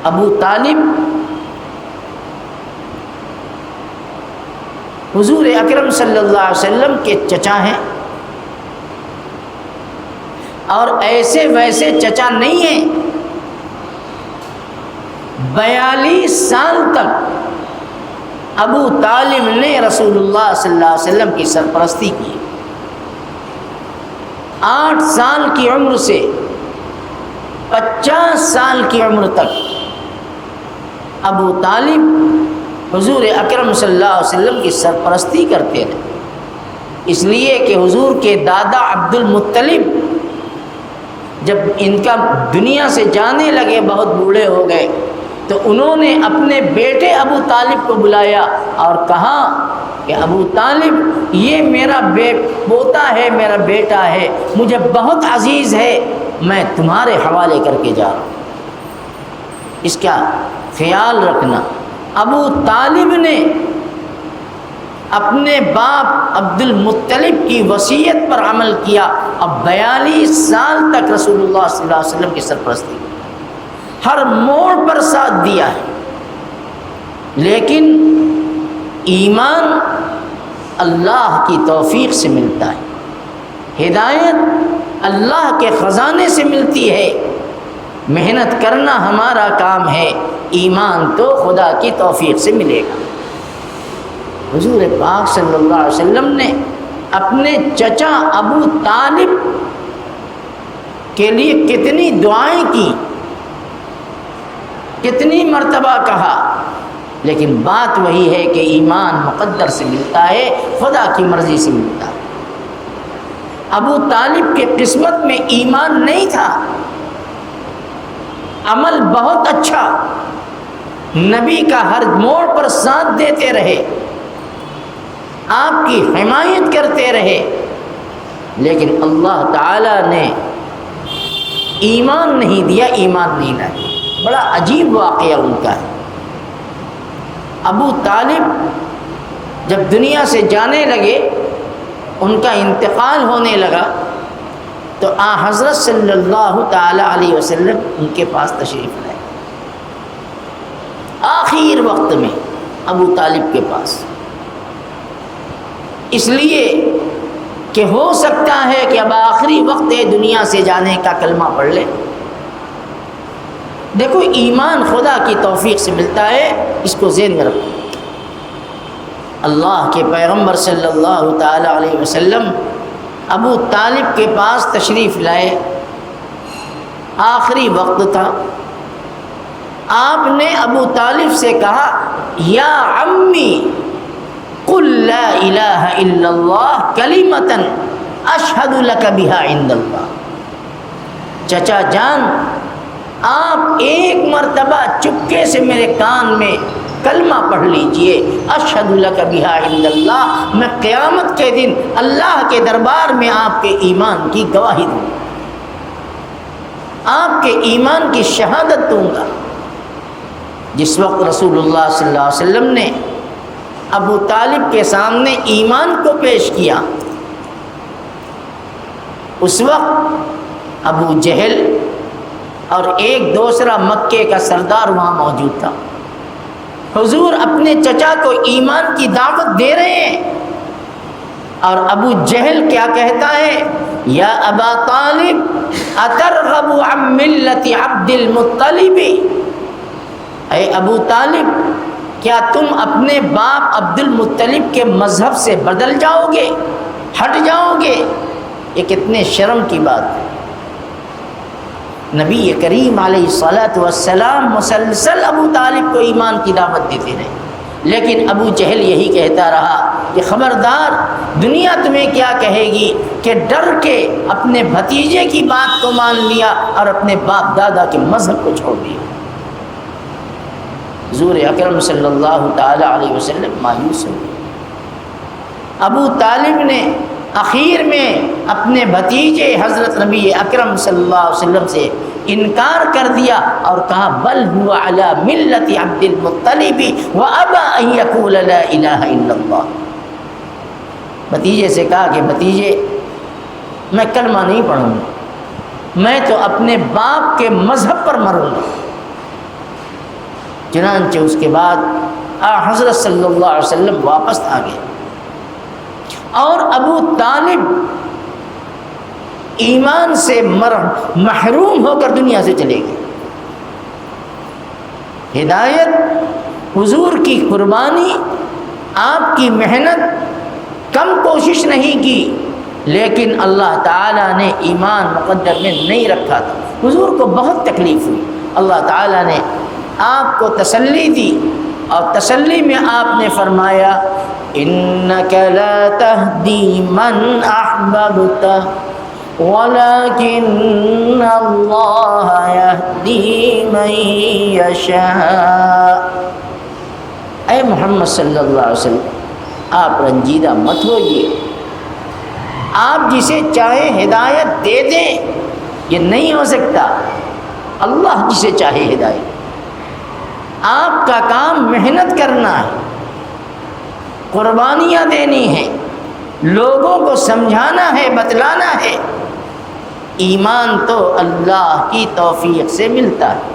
ابو طالب حضور اکرم صلی اللہ علیہ وسلم کے چچا ہیں، اور ایسے ویسے چچا نہیں ہیں۔ 42 سال تک ابو طالب نے رسول اللہ صلی اللہ علیہ وسلم کی سرپرستی کی۔ 8 سال کی عمر سے 50 سال کی عمر تک ابو طالب حضور اکرم صلی اللہ علیہ وسلم کی سرپرستی کرتے رہے، اس لیے کہ حضور کے دادا عبد المطلب جب ان کا دنیا سے جانے لگے، بہت بوڑھے ہو گئے، تو انہوں نے اپنے بیٹے ابو طالب کو بلایا اور کہا کہ ابو طالب یہ میرا پوتا ہے، میرا بیٹا ہے، مجھے بہت عزیز ہے، میں تمہارے حوالے کر کے جا رہا ہوں، اس کا خیال رکھنا۔ ابو طالب نے اپنے باپ عبد المطلب کی وصیت پر عمل کیا، اب 42 سال تک رسول اللہ صلی اللہ علیہ وسلم کی سرپرستی کی، ہر موڑ پر ساتھ دیا ہے۔ لیکن ایمان اللہ کی توفیق سے ملتا ہے، ہدایت اللہ کے خزانے سے ملتی ہے، محنت کرنا ہمارا کام ہے، ایمان تو خدا کی توفیق سے ملے گا۔ حضور پاک صلی اللہ علیہ وسلم نے اپنے چچا ابو طالب کے لیے کتنی دعائیں کی، کتنی مرتبہ کہا، لیکن بات وہی ہے کہ ایمان مقدر سے ملتا ہے، خدا کی مرضی سے ملتا ہے۔ ابو طالب کی قسمت میں ایمان نہیں تھا، عمل بہت اچھا، نبی کا ہر موڑ پر ساتھ دیتے رہے، آپ کی حمایت کرتے رہے، لیکن اللہ تعالی نے ایمان نہیں دیا، ایمان نہیں لایا۔ بڑا عجیب واقعہ ان کا ہے۔ ابو طالب جب دنیا سے جانے لگے، ان کا انتقال ہونے لگا، تو حضرت صلی اللہ تعالی علیہ وسلم ان کے پاس تشریف لائے، آخر وقت میں ابو طالب کے پاس، اس لیے کہ ہو سکتا ہے کہ اب آخری وقت ہے دنیا سے جانے کا، کلمہ پڑھ لے۔ دیکھو ایمان خدا کی توفیق سے ملتا ہے، اس کو ذہن میں رکھو۔ اللہ کے پیغمبر صلی اللہ تعالی علیہ وسلم ابو طالب کے پاس تشریف لائے، آخری وقت تھا، آپ نے ابو طالب سے کہا یا عمی قل لا الہ الا اللہ کلمۃ اشہد لک بہا عند اللہ۔ چچا جان، آپ ایک مرتبہ چپکے سے میرے کان میں کلمہ پڑھ لیجئے، اشہد لک بہا عند اللہ، میں قیامت کے دن اللہ کے دربار میں آپ کے ایمان کی گواہی دوں گا، آپ کے ایمان کی شہادت دوں گا۔ جس وقت رسول اللہ صلی اللہ علیہ وسلم نے ابو طالب کے سامنے ایمان کو پیش کیا، اس وقت ابو جہل اور ایک دوسرا مکے کا سردار وہاں موجود تھا۔ حضور اپنے چچا کو ایمان کی دعوت دے رہے ہیں، اور ابو جہل کیا کہتا ہے، یا ابا طالب اترغب عن ملت عبد المطلب، اے ابو طالب کیا تم اپنے باپ عبد المطلب کے مذہب سے بدل جاؤ گے، ہٹ جاؤ گے؟ یہ کتنے شرم کی بات ہے۔ نبی کریم علیہ الصلاۃ والسلام مسلسل ابو طالب کو ایمان کی دعوت دیتے رہے، لیکن ابو جہل یہی کہتا رہا کہ خبردار، دنیا تمہیں کیا کہے گی کہ ڈر کے اپنے بھتیجے کی بات کو مان لیا اور اپنے باپ دادا کے مذہب کو چھوڑ دیا۔ حضور اکرم صلی اللہ تعالی علیہ وسلم مایوس ہو گئے۔ ابو طالب نے اخیر میں اپنے بھتیجے حضرت نبی اکرم صلی اللہ علیہ وسلم سے انکار کر دیا اور کہا بل هو علی ملت عبد المطلب وابى ان يقول لا الہ الا اللہ۔ بھتیجے سے کہا کہ بھتیجے، میں کلمہ نہیں پڑھوں گا، میں تو اپنے باپ کے مذہب پر مروں گا۔ چنانچہ اس کے بعد حضرت صلی اللہ علیہ وسلم واپس آ گئے اور ابو طالب ایمان سے محروم ہو کر دنیا سے چلے گئے۔ ہدایت حضور کی قربانی، آپ کی محنت، کم کوشش نہیں کی، لیکن اللہ تعالیٰ نے ایمان مقدر میں نہیں رکھا تھا۔ حضور کو بہت تکلیف ہوئی، اللہ تعالیٰ نے آپ کو تسلی دی، اور تسلی میں آپ نے فرمایا انک لا تہدی من احببت ولکن اللہ یہدی من یشاء۔ اے محمد صلی اللہ علیہ وسلم، آپ رنجیدہ مت ہوئیے، آپ جسے چاہے ہدایت دے دیں، یہ نہیں ہو سکتا، اللہ جسے چاہے ہدایت۔ آپ کا کام محنت کرنا ہے، قربانیاں دینی ہیں، لوگوں کو سمجھانا ہے، بتلانا ہے۔ ایمان تو اللہ کی توفیق سے ملتا ہے۔